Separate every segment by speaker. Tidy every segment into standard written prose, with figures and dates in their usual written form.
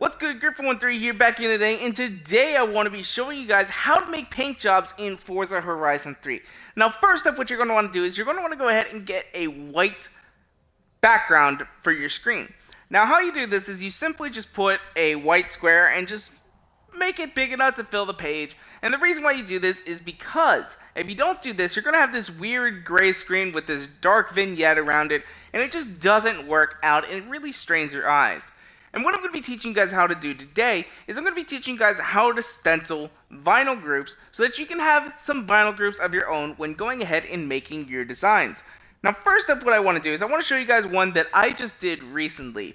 Speaker 1: What's good, Griffin13 here back in today, and today I want to be showing you guys how to make paint jobs in Forza Horizon 3. Now first up, what you're going to want to do is you're going to want to go ahead and get a white background for your screen. Now how you do this is you simply just put a white square and just make it big enough to fill the page. And the reason why you do this is because if you don't do this, you're going to have this weird gray screen with this dark vignette around it, and it just doesn't work out, and it really strains your eyes. And what I'm going to be teaching you guys how to do today is I'm going to be teaching you guys how to stencil vinyl groups so that you can have some vinyl groups of your own when going ahead and making your designs. Now first up, what I want to do is I want to show you guys one that I just did recently.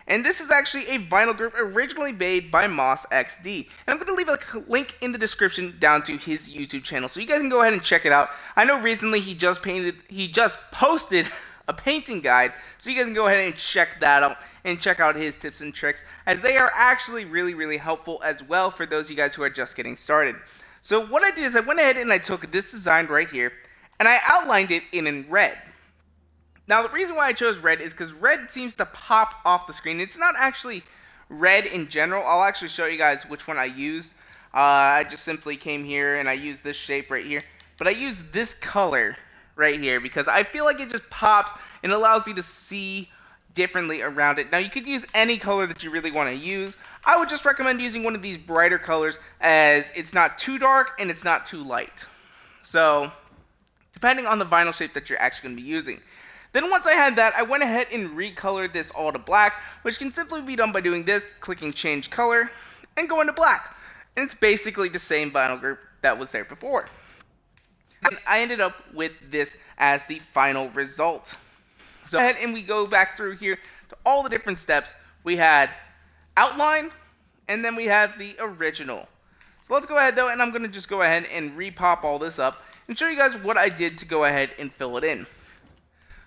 Speaker 1: And this is actually a vinyl group originally made by Moss XD. And I'm going to leave a link in the description down to his YouTube channel so you guys can go ahead and check it out. I know recently he just posted a painting guide, so you guys can go ahead and check that out and check out his tips and tricks, as they are actually really helpful as well for those of you guys who are just getting started. So what I did is I went ahead and I took this design right here and I outlined it in red. Now the reason why I chose red is because red seems to pop off the screen. It's not actually red in general. I'll actually show you guys which one I used. I just simply came here and I used this shape right here, but I used this color right here because I feel like it just pops and allows you to see differently around it. Now you could use any color that you really want to use. I would just recommend using one of these brighter colors, as it's not too dark and it's not too light. So depending on the vinyl shape that you're actually going to be using. Then once I had that, I went ahead and recolored this all to black, which can simply be done by doing this, clicking change color, and going to black. And it's basically the same vinyl group that was there before. And I ended up with this as the final result. So ahead and we go back through here to all the different steps. We had outline, and then we had the original. So let's go ahead though, and I'm going to just go ahead and repop all this up and show you guys what I did to go ahead and fill it in.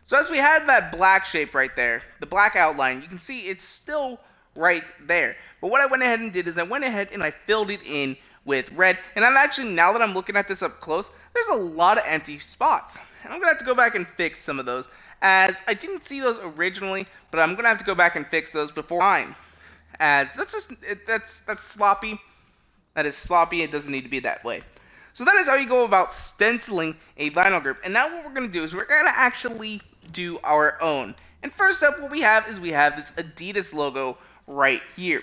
Speaker 1: So as we had that black shape right there, the black outline, you can see it's still right there. But what I went ahead and did is I went ahead and I filled it in with red. And I'm actually, now that I'm looking at this up close, there's a lot of empty spots. And I'm going to have to go back and fix some of those, as I didn't see those originally, but I'm going to have to go back and fix those before time. As that's sloppy. That is sloppy. It doesn't need to be that way. So that is how you go about stenciling a vinyl group. And now what we're going to do is we're going to actually do our own. And first up, what we have is we have this Adidas logo right here.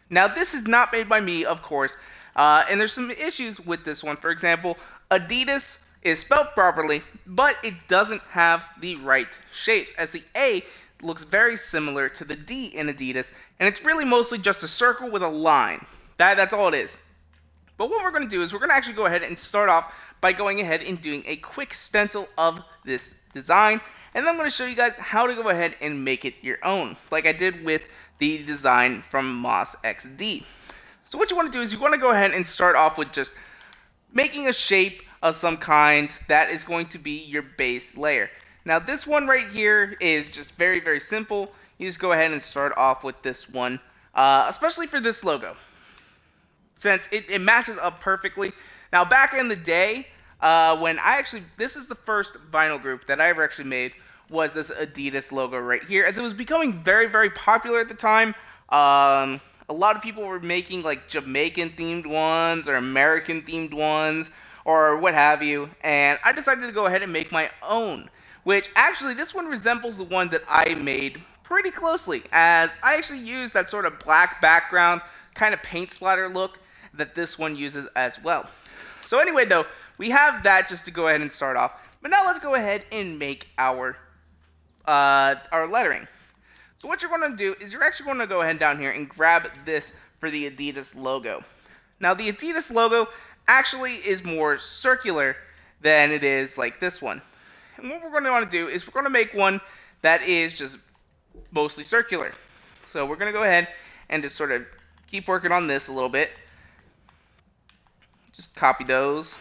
Speaker 1: Now this is not made by me, of course, and there's some issues with this one. For example, Adidas is spelled properly, but it doesn't have the right shapes, as the A looks very similar to the D in Adidas, and it's really mostly just a circle with a line. That's all it is. But what we're going to do is we're going to actually go ahead and start off by going ahead and doing a quick stencil of this design, and then I'm going to show you guys how to go ahead and make it your own, like I did with the design from Moss XD. So what you want to do is you want to go ahead and start off with just making a shape of some kind that is going to be your base layer. Now this one right here is just very simple. You just go ahead and start off with this one, especially for this logo, since it matches up perfectly. Now back in the day, when this is the first vinyl group that I ever actually made, was this Adidas logo right here, as it was becoming very popular at the time. A lot of people were making like Jamaican themed ones or American themed ones or what have you, and I decided to go ahead and make my own, which actually this one resembles the one that I made pretty closely, as I actually used that sort of black background kind of paint splatter look that this one uses as well. So anyway though, we have that just to go ahead and start off, but now let's go ahead and make our lettering. So what you're going to do is you're actually going to go ahead down here and grab this for the Adidas logo. Now the Adidas logo actually is more circular than it is like this one. And what we're going to want to do is we're going to make one that is just mostly circular. So we're going to go ahead and just sort of keep working on this a little bit. Just copy those.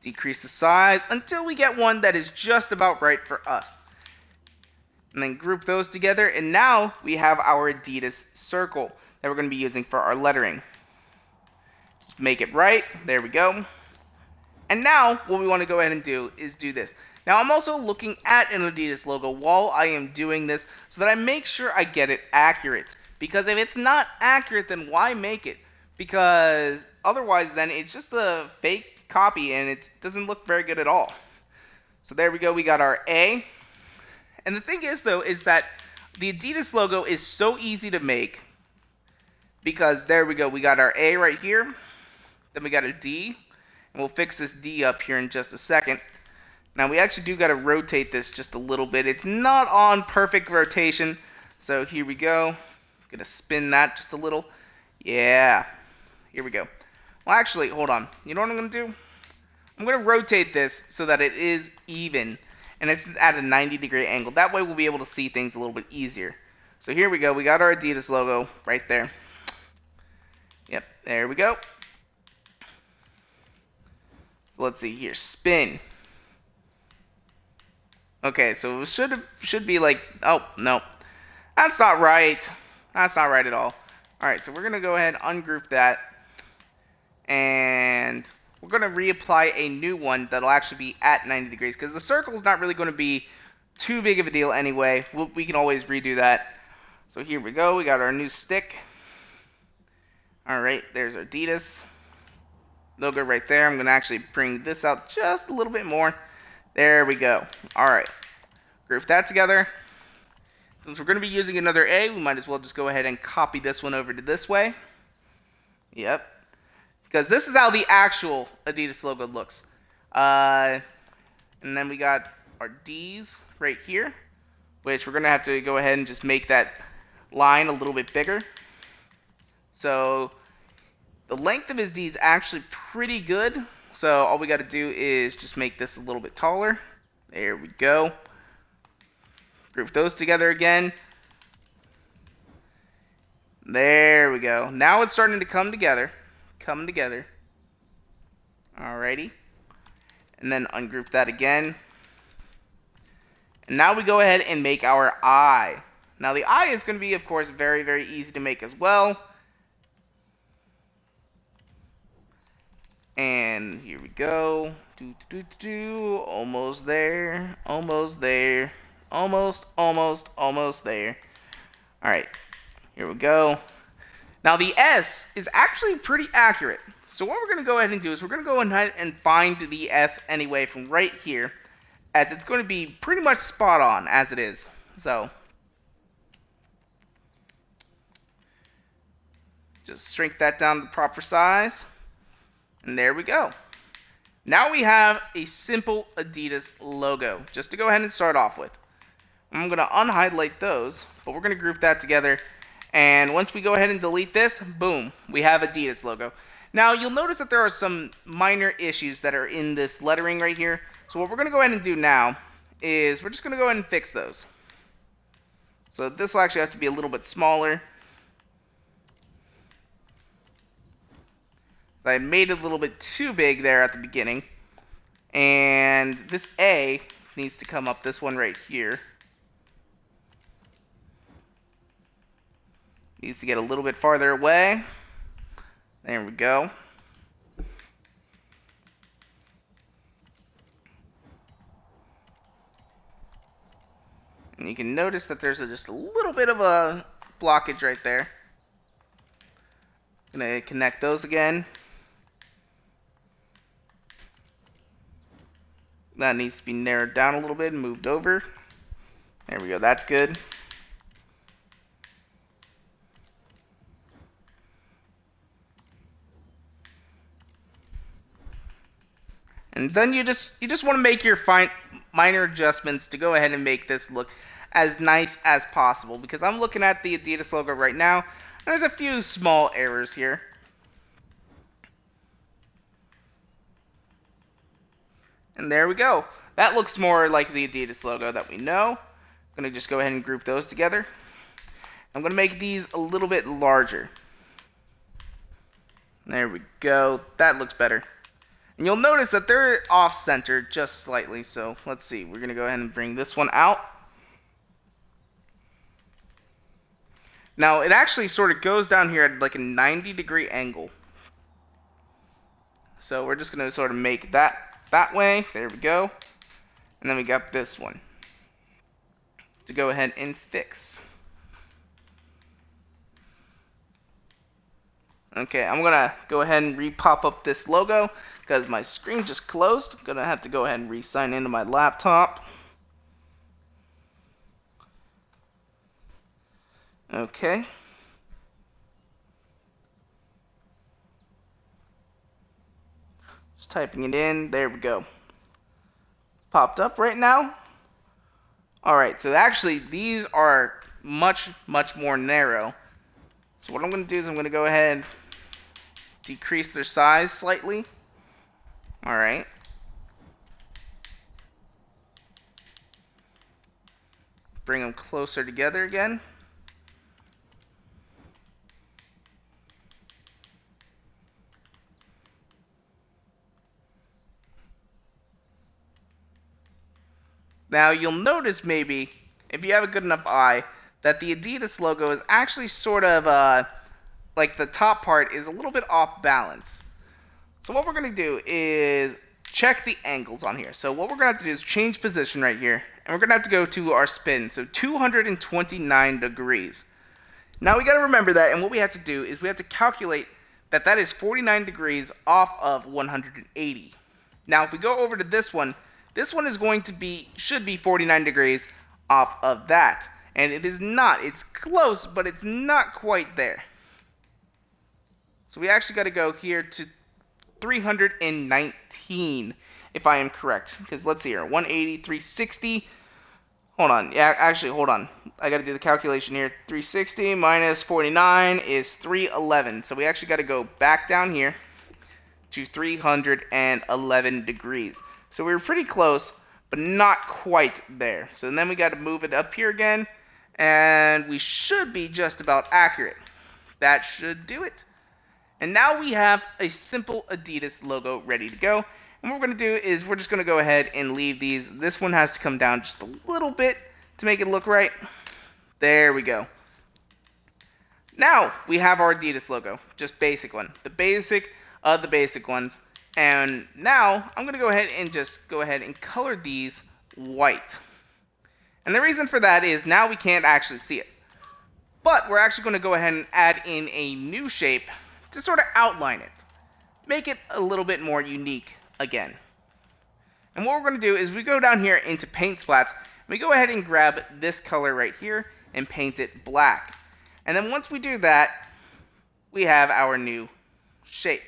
Speaker 1: Decrease the size until we get one that is just about right for us. And then group those together, and now we have our Adidas circle that we're going to be using for our lettering. Just make it right. There we go. And now what we want to go ahead and do is do this. Now I'm also looking at an Adidas logo while I am doing this so that I make sure I get it accurate. Because if it's not accurate, then why make it? Because otherwise then it's just a fake copy and it doesn't look very good at all. So there we go, we got our A. And the thing is though, is that the Adidas logo is so easy to make because there we go, we got our A right here, then we got a D, and we'll fix this D up here in just a second. Now we actually do got to rotate this just a little bit. It's not on perfect rotation, so here we go. I'm gonna spin that just a little. Yeah, here we go. Well, actually, hold on. You know what I'm gonna do? I'm gonna rotate this so that it is even, and it's at a 90-degree angle. That way we'll be able to see things a little bit easier. So here we go. We got our Adidas logo right there. Yep, there we go. So let's see here. Spin. Okay, so it should be like, oh, no. That's not right. That's not right at all. Alright, so we're going to go ahead and ungroup that. And we're going to reapply a new one that'll actually be at 90 degrees. Because the circle is not really going to be too big of a deal anyway. We can always redo that. So here we go. We got our new stick. Alright, there's our Adidas logo right there. I'm going to actually bring this out just a little bit more. There we go. Alright. Group that together. Since we're going to be using another A, we might as well just go ahead and copy this one over to this way. Yep. Because this is how the actual Adidas logo looks. And then we got our D's right here, which we're going to have to go ahead and just make that line a little bit bigger. So the length of his D is actually pretty good. So all we got to do is just make this a little bit taller. There we go. Group those together again. There we go. Now it's starting to come together. Alrighty. And then ungroup that again. And now we go ahead and make our eye. Now the eye is going to be, of course, very, very easy to make as well. And here we go. Almost there. Almost there. Almost there. Alright. Here we go. Now the S is actually pretty accurate. So what we're going to go ahead and do is we're going to go ahead and find the S anyway from right here, as it's going to be pretty much spot on as it is. So just shrink that down to the proper size. And there we go. Now we have a simple Adidas logo, just to go ahead and start off with. I'm going to unhighlight those, but we're going to group that together. And once we go ahead and delete this, boom, we have Adidas logo. Now you'll notice that there are some minor issues that are in this lettering right here. So what we're going to go ahead and do now is we're just going to go ahead and fix those. So this will actually have to be a little bit smaller. So I made it a little bit too big there at the beginning. And this A needs to come up this one right here. Needs to get a little bit farther away. There we go. And you can notice that there's just a little bit of a blockage right there. Gonna connect those again. That needs to be narrowed down a little bit and moved over. There we go, that's good. And then you just want to make your minor adjustments to go ahead and make this look as nice as possible. Because I'm looking at the Adidas logo right now, and there's a few small errors here. And there we go. That looks more like the Adidas logo that we know. I'm going to just go ahead and group those together. I'm going to make these a little bit larger. There we go. That looks better. And you'll notice that they're off-center just slightly. So let's see. We're going to go ahead and bring this one out. Now, it actually sort of goes down here at like a 90-degree angle. So we're just going to sort of make that way. There we go. And then we got this one to go ahead and fix. Okay, I'm gonna go ahead and re-pop up this logo because my screen just closed. I'm gonna have to go ahead and re-sign into my laptop. Okay. Just typing it in. There we go. It's popped up right now. Alright, so actually these are much more narrow. So what I'm going to do is I'm going to go ahead and decrease their size slightly. Alright. Bring them closer together again. Now you'll notice maybe, if you have a good enough eye, that the Adidas logo is actually sort of, like the top part is a little bit off balance. So what we're going to do is check the angles on here. So what we're going to have to do is change position right here, and we're going to have to go to our spin, so 229 degrees. Now we got to remember that, and what we have to do is we have to calculate that that is 49 degrees off of 180. Now if we go over to this one is going to be, should be 49 degrees off of that. And it is not. It's close, but it's not quite there. So we actually got to go here to 319, if I am correct. Because let's see here, 180, 360. Hold on. Yeah, actually, hold on. I got to do the calculation here. 360 minus 49 is 311. So we actually got to go back down here to 311 degrees. So we were pretty close, but not quite there. So then we got to move it up here again, and we should be just about accurate. That should do it. And now we have a simple Adidas logo ready to go. And what we're going to do is we're just going to go ahead and leave these. This one has to come down just a little bit to make it look right. There we go. Now we have our Adidas logo, just basic one. The basic of the basic ones. And now I'm going to go ahead and color these white. And the reason for that is now we can't actually see it. But we're actually going to go ahead and add in a new shape to sort of outline it. Make it a little bit more unique again. And what we're going to do is we go down here into paint splats. And we go ahead and grab this color right here and paint it black. And then once we do that, we have our new shape.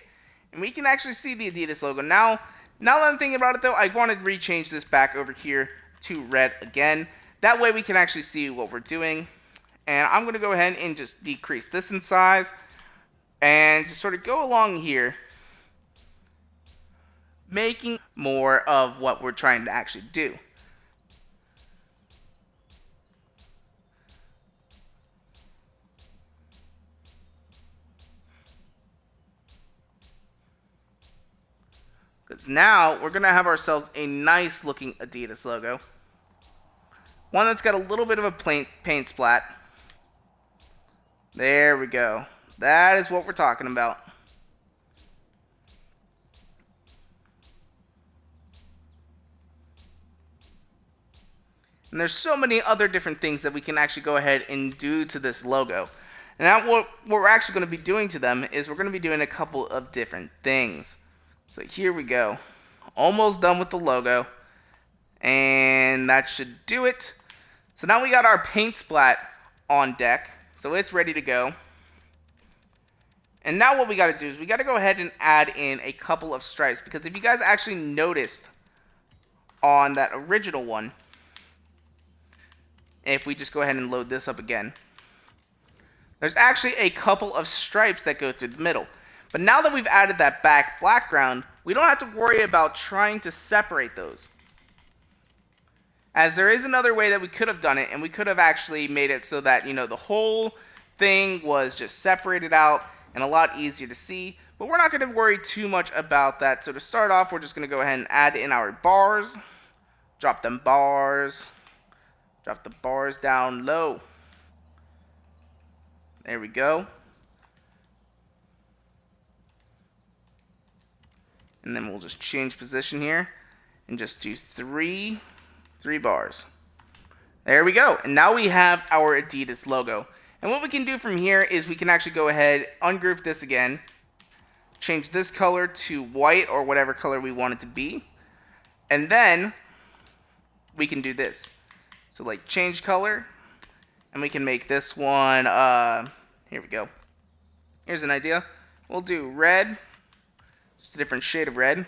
Speaker 1: And we can actually see the Adidas logo. Now that I'm thinking about it though, I want to rechange this back over here to red again. That way we can actually see what we're doing. And I'm going to go ahead and just decrease this in size. And just sort of go along here, making more of what we're trying to actually do. Because now we're going to have ourselves a nice looking Adidas logo. One that's got a little bit of a paint splat. There we go. That is what we're talking about. And there's so many other different things that we can actually go ahead and do to this logo. And now what we're actually going to be doing to them is we're going to be doing a couple of different things. So here we go. Almost done with the logo. And that should do it. So now we got our paint splat on deck. So it's ready to go. And now what we got to do is we got to go ahead and add in a couple of stripes. Because if you guys actually noticed on that original one, if we just go ahead and load this up again, there's actually a couple of stripes that go through the middle. But now that we've added that background, we don't have to worry about trying to separate those. As there is another way that we could have done it, and we could have actually made it so that, you know, the whole thing was just separated out and a lot easier to see. But we're not going to worry too much about that. So to start off, we're just going to go ahead and add in our bars. Drop them bars. Drop the bars down low. There we go. And then we'll just change position here and just do 3 3 bars. There we go. And now we have our Adidas logo. And what we can do from here is we can actually go ahead, ungroup this again, change this color to white or whatever color we want it to be. And then we can do this. So like change color, and we can make this one, here we go. Here's an idea. We'll do red, just a different shade of red.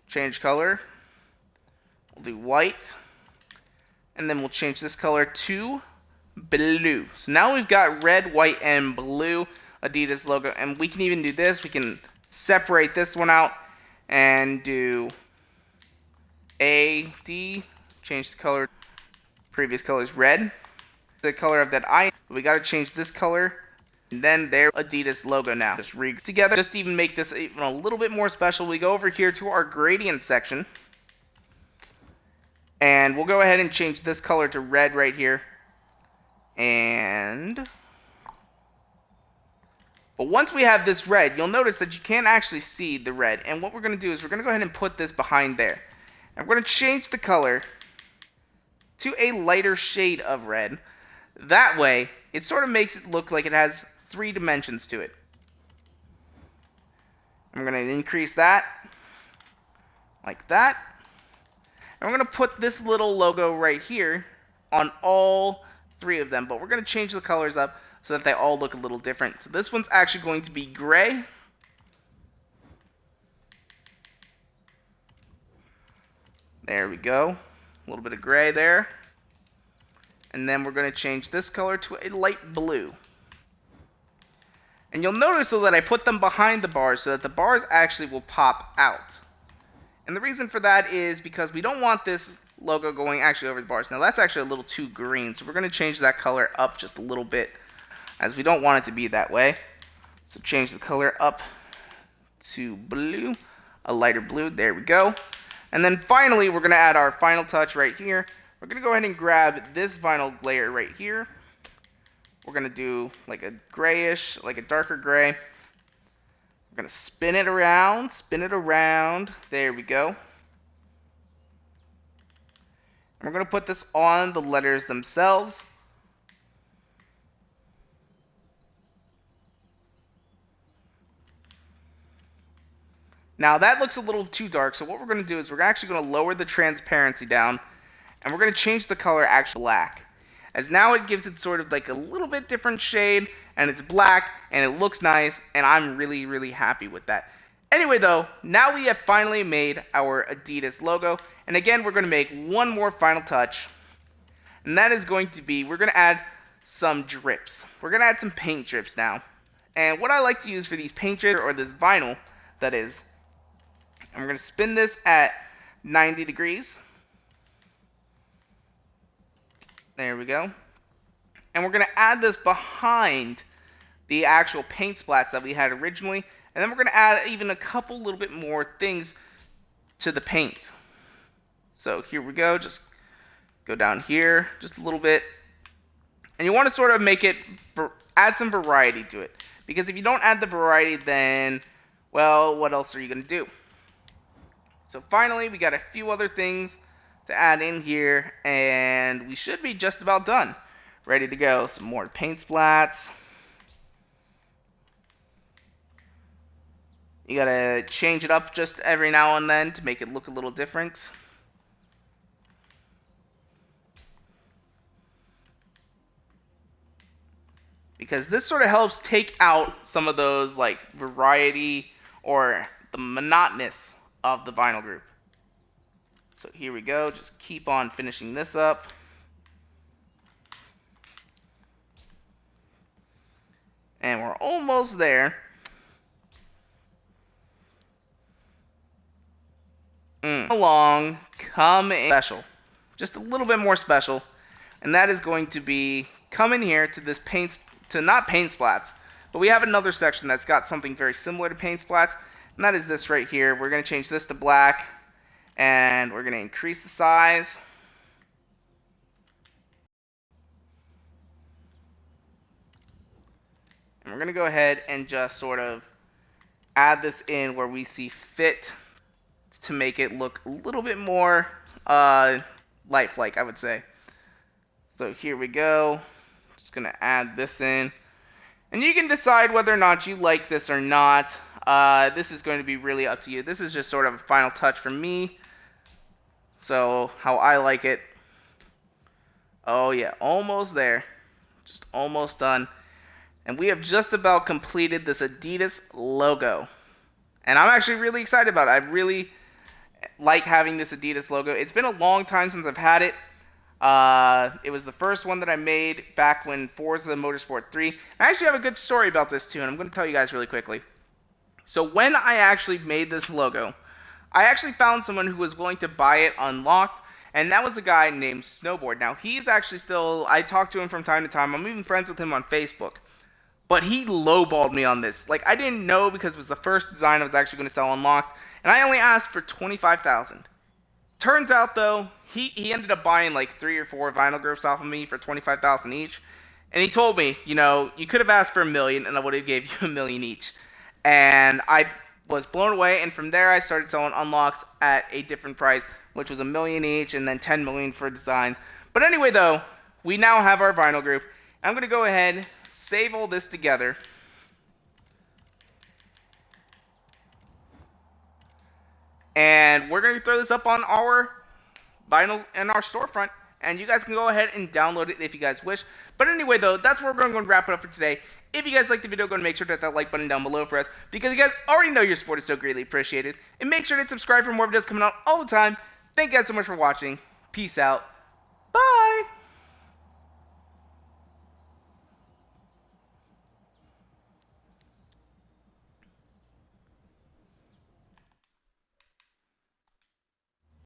Speaker 1: Change color. We'll do white. And then we'll change this color to blue. So now we've got red, white, and blue Adidas logo. And we can even do this. We can separate this one out and do A, D. Change the color. Previous color is red. The color of that eye. We got to change this color. And then their Adidas logo now. Just together. Just to even make this even a little bit more special, we go over here to our gradient section. And we'll go ahead and change this color to red right here. But once we have this red, you'll notice that you can't actually see the red. And what we're going to do is we're going to go ahead and put this behind there. And we're going to change the color to a lighter shade of red. That way, it sort of makes it look like it has 3 dimensions to it. I'm going to increase that like that. And we're going to put this little logo right here on all 3 of them. But we're going to change the colors up so that they all look a little different. So this one's actually going to be gray. There we go. A little bit of gray there. And then we're going to change this color to a light blue. And you'll notice though that I put them behind the bars so that the bars actually will pop out. And the reason for that is because we don't want this logo going actually over the bars. Now that's actually a little too green, so we're going to change that color up just a little bit, as we don't want it to be that way. So change the color up to blue, a lighter blue, there we go. And then finally, we're going to add our final touch right here. We're going to go ahead and grab this vinyl layer right here. We're going to do like a grayish, like a darker gray. We're going to spin it around. There we go. And we're going to put this on the letters themselves. Now that looks a little too dark, so what we're going to do is we're actually going to lower the transparency down, and we're going to change the color actually black. As now it gives it sort of like a little bit different shade, and it's black, and it looks nice, and I'm really, really happy with that. Anyway though, now we have finally made our Adidas logo, and again we're going to make one more final touch, and that is going to be, we're going to add some drips. We're going to add some paint drips now. And what I like to use for these paint drips, or this vinyl, that is, and we're going to spin this at 90 degrees. There we go. And we're going to add this behind the actual paint splats that we had originally. And then we're going to add even a couple little bit more things to the paint. So here we go. Just go down here just a little bit. And you want to sort of make it, add some variety to it. Because if you don't add the variety, then, well, what else are you going to do? So finally, we got a few other things to add in here, and we should be just about done. Ready to go. Some more paint splats. You gotta change it up just every now and then to make it look a little different. Because this sort of helps take out some of those like variety or the monotonous of the vinyl group. So here we go, just keep on finishing this up. And we're almost there. Along, come in special. Just a little bit more special. And that is going to be, come in here to this paint, to not paint splats, but we have another section that's got something very similar to paint splats, and that is this right here. We're going to change this to black. And we're going to increase the size. And we're going to go ahead and just sort of add this in where we see fit to make it look a little bit more lifelike, I would say. So here we go. Just gonna add this in. And you can decide whether or not you like this or not. This is going to be really up to you. This is just sort of a final touch for me. So, how I like it. Oh yeah, almost there. Just almost done. And we have just about completed this Adidas logo. And I'm actually really excited about it. I really like having this Adidas logo. It's been a long time since I've had it. It was the first one that I made back when Forza Motorsport 3. I actually have a good story about this too, and I'm going to tell you guys really quickly. So when I actually made this logo, I actually found someone who was willing to buy it unlocked, and that was a guy named Snowboard. Now, he's actually still, I talk to him from time to time. I'm even friends with him on Facebook. But he lowballed me on this. Like, I didn't know because it was the first design I was actually going to sell unlocked, and I only asked for $25,000. Turns out, though, he ended up buying like 3 or 4 vinyl grips off of me for $25,000 each. And he told me, you know, you could have asked for $1 million and I would have gave you $1 million each. And I was blown away, and from there I started selling unlocks at a different price, which was $1 million each and then $10 million for designs. But anyway, though, we now have our vinyl group. I'm going to go ahead, save all this together. And we're going to throw this up on our vinyl in our storefront, and you guys can go ahead and download it if you guys wish. But anyway, though, that's where we're going to wrap it up for today. If you guys liked the video, go and make sure to hit that like button down below for us, because you guys already know your support is so greatly appreciated. And make sure to subscribe for more videos coming out all the time. Thank you guys so much for watching. Peace out.